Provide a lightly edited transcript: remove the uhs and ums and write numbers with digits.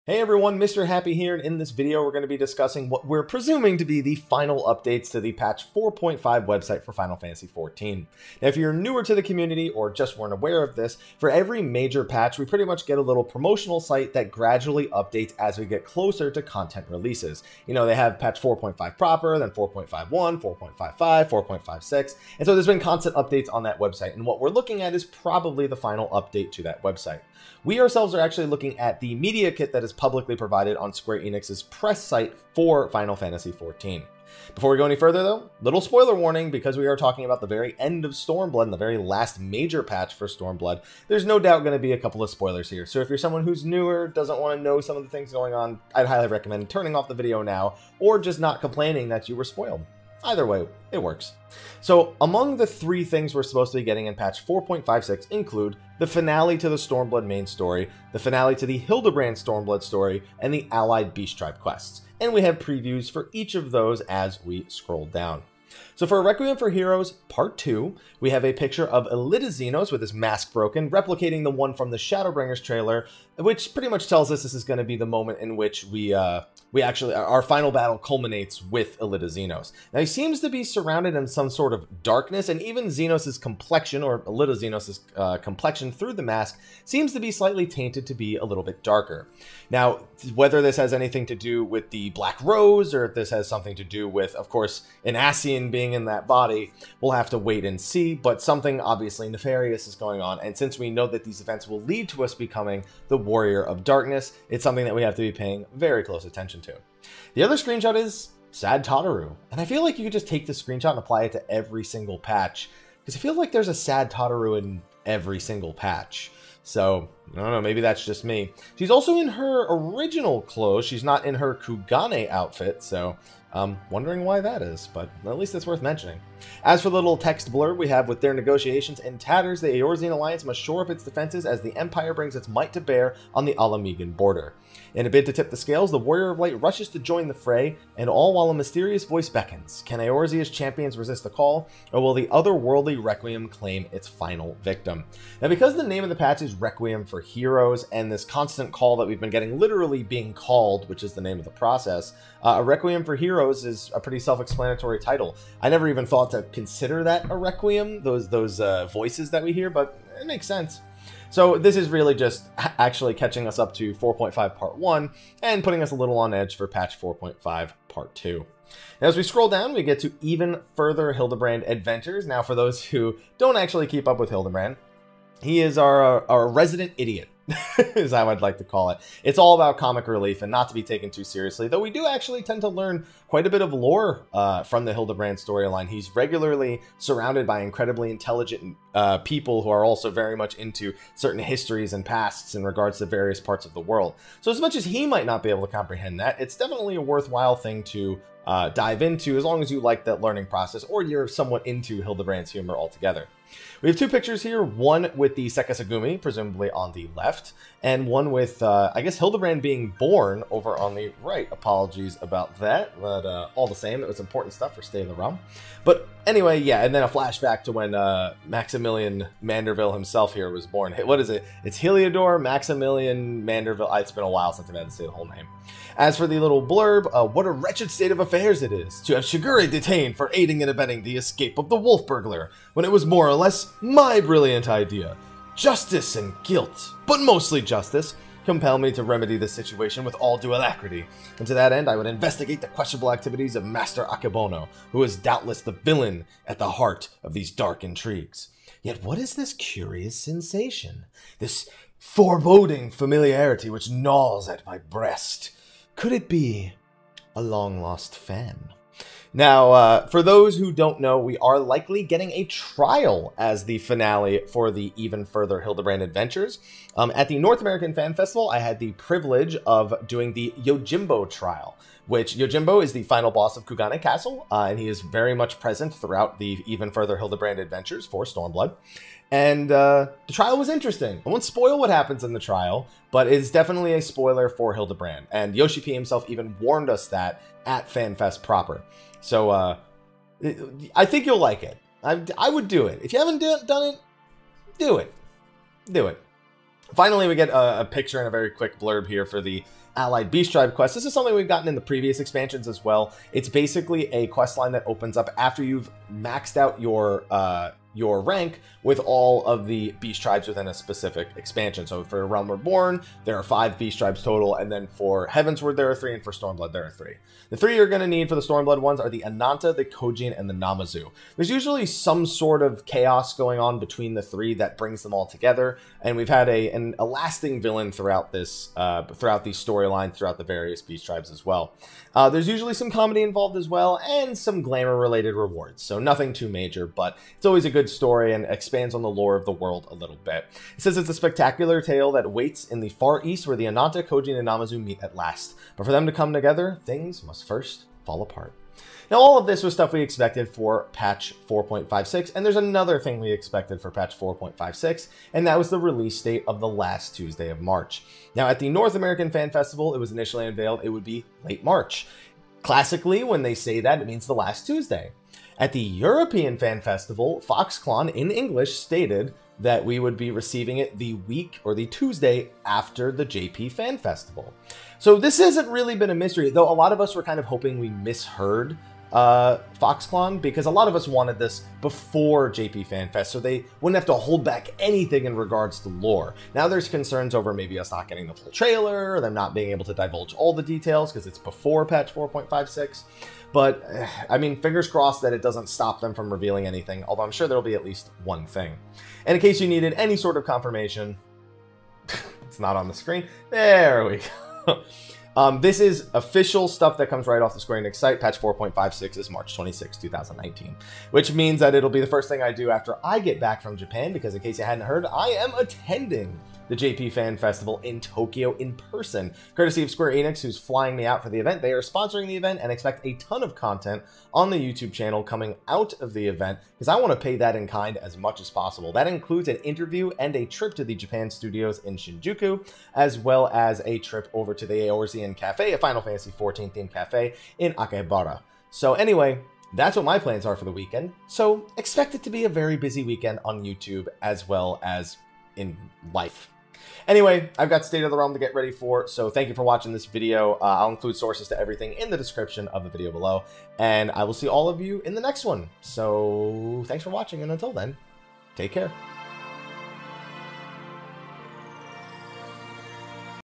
Hey everyone, Mr. Happy here, and in this video we're going to be discussing what we're presuming to be the final updates to the patch 4.5 website for Final Fantasy XIV. Now if you're newer to the community or just weren't aware of this, for every major patch we pretty much get a little promotional site that gradually updates as we get closer to content releases. You know, they have patch 4.5 proper, then 4.51, 4.55, 4.56, and so there's been constant updates on that website, and what we're looking at is probably the final update to that website. We ourselves are actually looking at the media kit that is publicly provided on Square Enix's press site for Final Fantasy XIV. Before we go any further though, little spoiler warning, because we are talking about the very end of Stormblood and the very last major patch for Stormblood, there's no doubt going to be a couple of spoilers here. So if you're someone who's newer, doesn't want to know some of the things going on, I'd highly recommend turning off the video now, or just not complaining that you were spoiled. Either way, it works. So among the three things we're supposed to be getting in patch 4.56 include the finale to the Stormblood main story, the finale to the Hildebrand Stormblood story, and the Allied Beast Tribe quests. And we have previews for each of those as we scroll down. So for Requiem for Heroes Part 2, we have a picture of Elita Xenos with his mask broken, replicating the one from the Shadowbringers trailer, which pretty much tells us this is going to be the moment in which our final battle culminates with Elita Xenos. Now he seems to be surrounded in some sort of darkness, and even Xenos' complexion, or Elita Xenos' complexion through the mask, seems to be slightly tainted to be a little bit darker. Now, whether this has anything to do with the Black Rose, or if this has something to do with, of course, an Ascian being in that body, we'll have to wait and see, but something obviously nefarious is going on, and since we know that these events will lead to us becoming the Warrior of Darkness, it's something that we have to be paying very close attention to. The other screenshot is Sad Tataru, and I feel like you could just take this screenshot and apply it to every single patch, because I feel like there's a Sad Tataru in every single patch. So, I don't know, maybe that's just me. She's also in her original clothes. She's not in her Kugane outfit, so I'm wondering why that is, but at least it's worth mentioning. As for the little text blurb we have, with their negotiations in tatters, the Eorzean Alliance must shore up its defenses as the Empire brings its might to bear on the Alamegan border. In a bid to tip the scales, the Warrior of Light rushes to join the fray, and all while a mysterious voice beckons. Can Eorzea's champions resist the call, or will the otherworldly Requiem claim its final victim? Now, because the name of the patch is Requiem for Heroes, and this constant call that we've been getting literally being called, which is the name of the process, Requiem for Heroes is a pretty self-explanatory title. I never even thought to consider that a Requiem, those voices that we hear, but it makes sense. So this is really just actually catching us up to 4.5 Part 1 and putting us a little on edge for patch 4.5 Part 2. Now, as we scroll down, we get to even further Hildebrand Adventures. Now, for those who don't actually keep up with Hildebrand, he is our resident idiot, is how I'd like to call it. It's all about comic relief and not to be taken too seriously, though we do actually tend to learn quite a bit of lore from the Hildebrand storyline. He's regularly surrounded by incredibly intelligent people who are also very much into certain histories and pasts in regards to various parts of the world. So as much as he might not be able to comprehend that, it's definitely a worthwhile thing to dive into, as long as you like that learning process or you're somewhat into Hildebrand's humor altogether. We have two pictures here, one with the Sekisagumi, presumably on the left, and one with, I guess, Hildebrand being born over on the right. Apologies about that, but all the same, it was important stuff for Stay in the Realm. But anyway, yeah, and then a flashback to when Maximilian Manderville himself here was born. What is it? It's Heliodor Maximilian Manderville. It's been a while since I've had to say the whole name. As for the little blurb, what a wretched state of affairs it is to have Shigure detained for aiding and abetting the escape of the wolf burglar, when it was more or less my brilliant idea. Justice and guilt, but mostly justice, compel me to remedy the situation with all due alacrity, and to that end I would investigate the questionable activities of Master Akebono, who is doubtless the villain at the heart of these dark intrigues. Yet what is this curious sensation, this foreboding familiarity which gnaws at my breast? Could it be a long-lost fan? Now, for those who don't know, we are likely getting a trial as the finale for the Even Further Hildebrand Adventures. At the North American Fan Festival, I had the privilege of doing the Yojimbo Trial, which Yojimbo is the final boss of Kugane Castle, and he is very much present throughout the Even Further Hildebrand Adventures for Stormblood. And the trial was interesting. I won't spoil what happens in the trial, but it's definitely a spoiler for Hildebrand. And Yoshi P himself even warned us that at FanFest proper. So I think you'll like it. I would do it. If you haven't done it, do it. Do it. Finally, we get a picture and a very quick blurb here for the Allied Beast Tribe quest. This is something we've gotten in the previous expansions as well. It's basically a quest line that opens up after you've maxed out your rank with all of the beast tribes within a specific expansion. So for Realm Reborn, there are 5 beast tribes total, and then for Heavensward there are 3, and for Stormblood there are 3. The 3 you're going to need for the Stormblood ones are the Ananta, the Kojin, and the Namazu. There's usually some sort of chaos going on between the 3 that brings them all together, and we've had a lasting villain throughout this throughout the storyline, throughout the various beast tribes as well. There's usually some comedy involved as well, and some glamour related rewards, so nothing too major, but it's always a good story and expands on the lore of the world a little bit. It says it's a spectacular tale that waits in the far east where the Ananta, Kojin, and Namazu meet at last. But for them to come together, things must first fall apart. Now, all of this was stuff we expected for patch 4.56, and there's another thing we expected for patch 4.56, and that was the release date of the last Tuesday of March. Now, at the North American Fan Festival, it was initially unveiled it would be late March. Classically, when they say that, it means the last Tuesday. At the European Fan Festival, Foxclon in English stated that we would be receiving it the week or the Tuesday after the JP Fan Festival. So this hasn't really been a mystery, though a lot of us were kind of hoping we misheard Foxclon, because a lot of us wanted this before JP Fan Fest, so they wouldn't have to hold back anything in regards to lore. Now there's concerns over maybe us not getting the full trailer, or them not being able to divulge all the details because it's before patch 4.56. But, I mean, fingers crossed that it doesn't stop them from revealing anything, although I'm sure there'll be at least one thing. And in case you needed any sort of confirmation, it's not on the screen. There we go. This is official stuff that comes right off the Square Enix site. Patch 4.56 is March 26, 2019, which means that it'll be the first thing I do after I get back from Japan, because in case you hadn't heard, I am attending the JP Fan Festival in Tokyo in person, courtesy of Square Enix, who's flying me out for the event. They are sponsoring the event and expect a ton of content on the YouTube channel coming out of the event, because I want to pay that in kind as much as possible. That includes an interview and a trip to the Japan studios in Shinjuku, as well as a trip over to the Eorzean Cafe, a Final Fantasy XIV themed cafe in Akihabara. So anyway, that's what my plans are for the weekend. So expect it to be a very busy weekend on YouTube as well as in life. Anyway, I've got State of the Realm to get ready for, so thank you for watching this video. I'll include sources to everything in the description of the video below, and I will see all of you in the next one. So thanks for watching, and until then, take care.